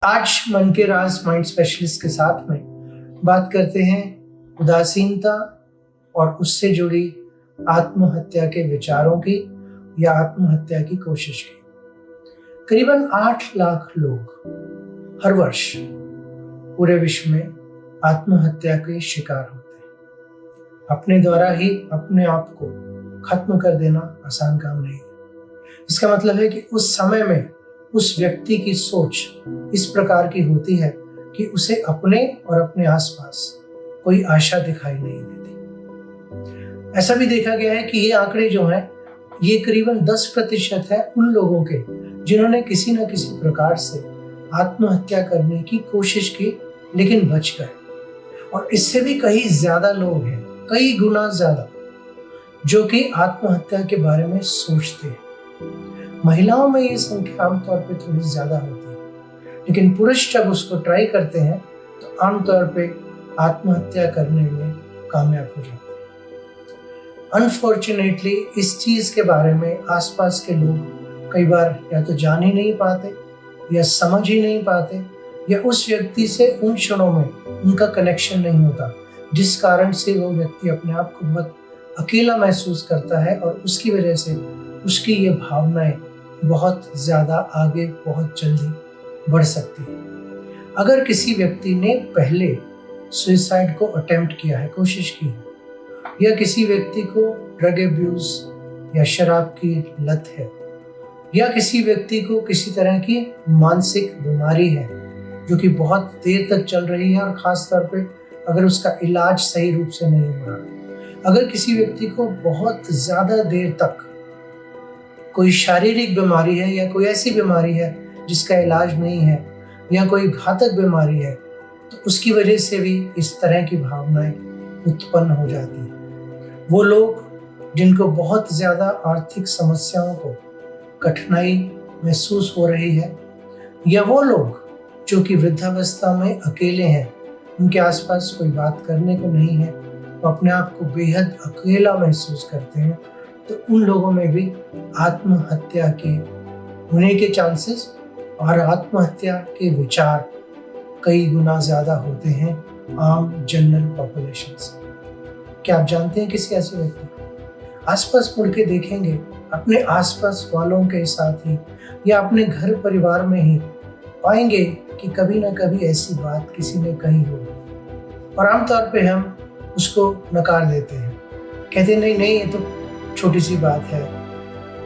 आज मन के राज माइंड स्पेशलिस्ट के साथ में बात करते हैं उदासीनता और उससे जुड़ी आत्महत्या के विचारों की या आत्महत्या की कोशिश की। करीबन 8 लाख लोग हर वर्ष पूरे विश्व में आत्महत्या के शिकार होते हैं। अपने द्वारा ही अपने आप को खत्म कर देना आसान काम नहीं है। इसका मतलब है कि उस समय में उस व्यक्ति की सोच इस प्रकार की होती है कि उसे अपने और अपने आसपास कोई आशा दिखाई नहीं देती। ऐसा भी देखा गया है कि ये आंकड़े जो हैं ये करीबन 10% है उन लोगों के जिन्होंने किसी न किसी प्रकार से आत्महत्या करने की कोशिश की लेकिन बच गए। और इससे भी कई ज्यादा लोग हैं, कई गुना ज्यादा, जो कि आत्महत्या के बारे में सोचते हैं। महिलाओं में ये संख्या आमतौर पे थोड़ी ज्यादा होती है, लेकिन पुरुष जब उसको ट्राई करते हैं तो आमतौर पे आत्महत्या करने में कामयाब हो जाते हैं। अनफॉर्चुनेटली इस चीज के बारे में आसपास के लोग कई बार या तो जान ही नहीं पाते या समझ ही नहीं पाते, या उस व्यक्ति से उन क्षणों में उनका कनेक्शन नहीं होता, जिस कारण से वो व्यक्ति अपने आप को बहुत अकेला महसूस करता है और उसकी वजह से उसकी ये भावनाएं बहुत ज्यादा आगे बहुत जल्दी बढ़ सकती है। अगर किसी व्यक्ति ने पहले सुसाइड को अटेम्प्ट किया है, कोशिश की है, या किसी व्यक्ति को ड्रग एब्यूज या शराब की लत है, या किसी व्यक्ति को किसी तरह की मानसिक बीमारी है जो कि बहुत देर तक चल रही है और खास तौर पे अगर उसका इलाज सही रूप से नहीं हो रहा, अगर किसी व्यक्ति को बहुत ज्यादा देर तक कोई शारीरिक बीमारी है या कोई ऐसी बीमारी है जिसका इलाज नहीं है, या कोई घातक बीमारी है, तो उसकी वजह से भी इस तरह की भावनाएं उत्पन्न हो जाती हैं। वो लोग जिनको बहुत ज़्यादा आर्थिक समस्याओं को कठिनाई महसूस हो रही है, या वो लोग जो कि वृद्धावस्था में अकेले हैं, उनके आसपास कोई बात करने को नहीं है, वो अपने आप को बेहद अकेला महसूस करते हैं, तो उन लोगों में भी आत्महत्या के होने के चांसेस और आत्महत्या के विचार कई गुना ज़्यादा होते हैं आम जनरल पॉपुलेशन से। क्या आप जानते हैं किसी ऐसे व्यक्ति को? आसपास मुड़ के देखेंगे, अपने आसपास वालों के साथ ही या अपने घर परिवार में ही पाएंगे कि कभी ना कभी ऐसी बात किसी ने कही होगी, और आमतौर पे हम उसको नकार देते हैं, कहते नहीं ये तो छोटी सी बात है,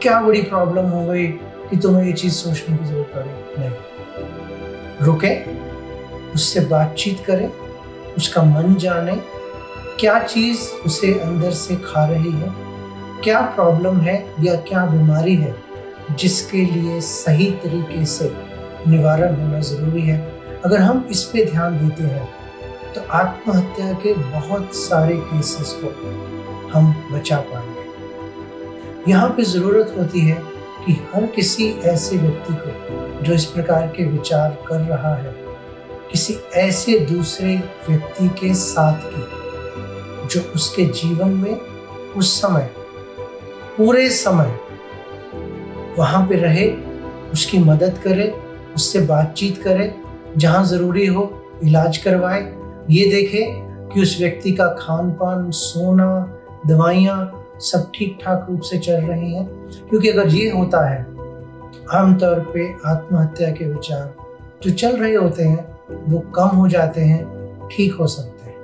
क्या बड़ी प्रॉब्लम हो गई कि तुम्हें ये चीज सोचने की जरूरत पड़ी। नहीं, रुके, उससे बातचीत करें, उसका मन जाने, क्या चीज उसे अंदर से खा रही है, क्या प्रॉब्लम है या क्या बीमारी है जिसके लिए सही तरीके से निवारण होना जरूरी है। अगर हम इस पे ध्यान देते हैं तो आत्महत्या के बहुत सारे केसेस को हम बचा पाएंगे। यहाँ पे ज़रूरत होती है कि हर किसी ऐसे व्यक्ति को जो इस प्रकार के विचार कर रहा है, किसी ऐसे दूसरे व्यक्ति के साथ की जो उसके जीवन में उस समय पूरे समय वहाँ पे रहे, उसकी मदद करे, उससे बातचीत करे, जहाँ ज़रूरी हो इलाज करवाए, ये देखे कि उस व्यक्ति का खान पान, सोना, दवाइयाँ सब ठीक ठाक रूप से चल रही हैं। क्योंकि अगर ये होता है, आमतौर पे आत्महत्या के विचार जो चल रहे होते हैं वो कम हो जाते हैं, ठीक हो सकते हैं।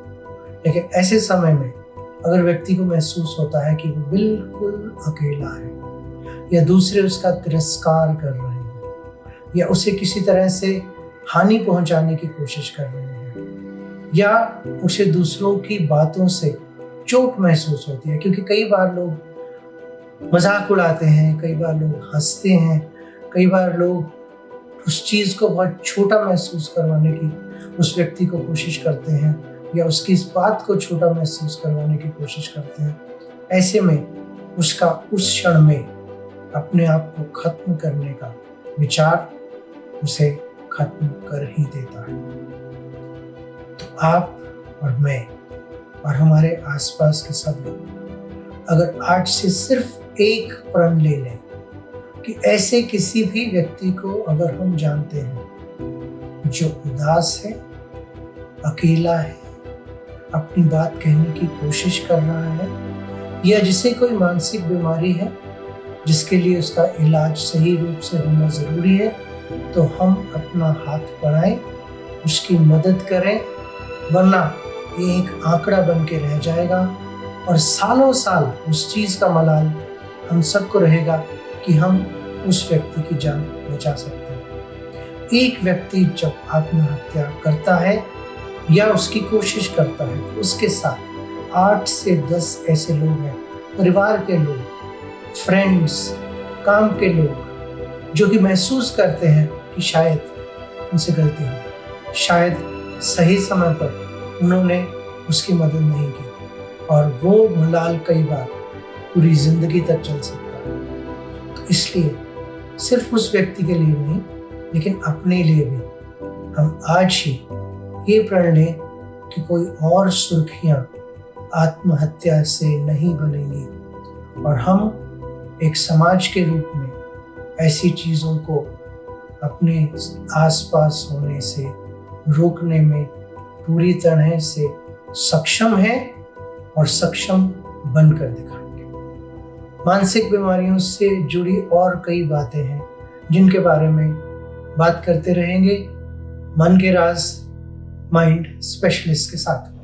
लेकिन ऐसे समय में अगर व्यक्ति को महसूस होता है कि वो बिल्कुल अकेला है, या दूसरे उसका तिरस्कार कर रहे हैं, या उसे किसी तरह से हानि पहुंचाने की कोशिश कर रहे हैं, या उसे दूसरों की बातों से चोट महसूस होती है, क्योंकि कई बार लोग मजाक उड़ाते हैं, कई बार लोग हंसते हैं, कई बार लोग उस चीज़ को बहुत छोटा महसूस करवाने की उस व्यक्ति को कोशिश करते हैं, या उसकी इस बात को छोटा महसूस करवाने की कोशिश करते हैं। ऐसे में उसका उस क्षण में अपने आप को खत्म करने का विचार उसे खत्म कर ही देता है। तो आप और मैं और हमारे आसपास के सब लोग अगर आज से सिर्फ एक प्रण ले लें कि ऐसे किसी भी व्यक्ति को अगर हम जानते हैं जो उदास है, अकेला है, अपनी बात कहने की कोशिश कर रहा है, या जिसे कोई मानसिक बीमारी है जिसके लिए उसका इलाज सही रूप से होना ज़रूरी है, तो हम अपना हाथ बढ़ाएं, उसकी मदद करें, वरना ये एक आंकड़ा बन के रह जाएगा और सालों साल उस चीज़ का मलाल हम सबको रहेगा कि हम उस व्यक्ति की जान बचा सकते हैं। एक व्यक्ति जब आत्महत्या करता है या उसकी कोशिश करता है तो उसके साथ 8 से 10 ऐसे लोग हैं, परिवार के लोग, फ्रेंड्स, काम के लोग, जो कि महसूस करते हैं कि शायद उनसे गलती हुई, शायद सही समय पर उन्होंने उसकी मदद नहीं की, और वो मलाल कई बार पूरी जिंदगी तक चल सकता है। तो इसलिए सिर्फ उस व्यक्ति के लिए नहीं, लेकिन अपने लिए भी हम आज ही ये प्रण लें कि कोई और सुर्खियां आत्महत्या से नहीं बनेंगी, और हम एक समाज के रूप में ऐसी चीज़ों को अपने आसपास होने से रोकने में पूरी तरह से सक्षम हैं और सक्षम बनकर दिखाएंगे। मानसिक बीमारियों से जुड़ी और कई बातें हैं जिनके बारे में बात करते रहेंगे मन के राज माइंड स्पेशलिस्ट के साथ।